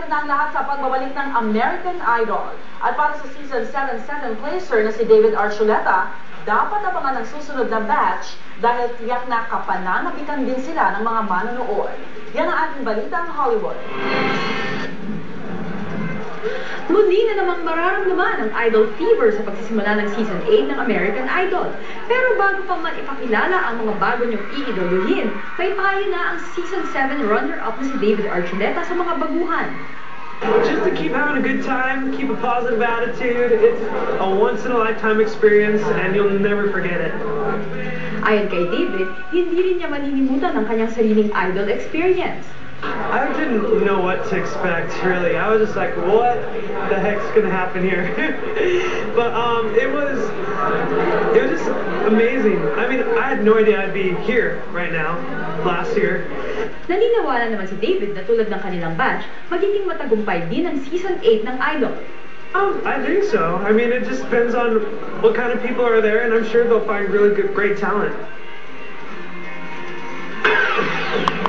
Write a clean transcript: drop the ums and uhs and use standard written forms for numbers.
na ang lahat sa pagbabalik ng American Idol. At para sa Season 7 second placer na si David Archuleta, dapat abangan ang susunod na batch dahil tiyak na kapananabikan din sila ng mga manonood. Yan ang ating balitang Hollywood. Muli na namang mararamdaman ang idol fever sa pagsisimula ng Season 8 ng American Idol. Pero bago pa man ipakilala ang mga bago niyong iidoluhin, may payo na ang Season 7 runner-up na si David Archuleta sa mga baguhan. Just to keep having a good time, keep a positive attitude. It's a once-in-a-lifetime experience and you'll never forget it. Ayon kay David, hindi rin niya malilimutan ang kanyang sariling idol experience. I didn't know what to expect, really. I was just like, what the heck's gonna happen here? But it was just amazing. I mean, I had no idea I'd be here right now, last year. Naniniwala naman si David na tulad ng kanilang batch, magiging matagumpay din ang Season 8 ng Idol. I think so. I mean, it just depends on what kind of people are there, and I'm sure they'll find really great talent.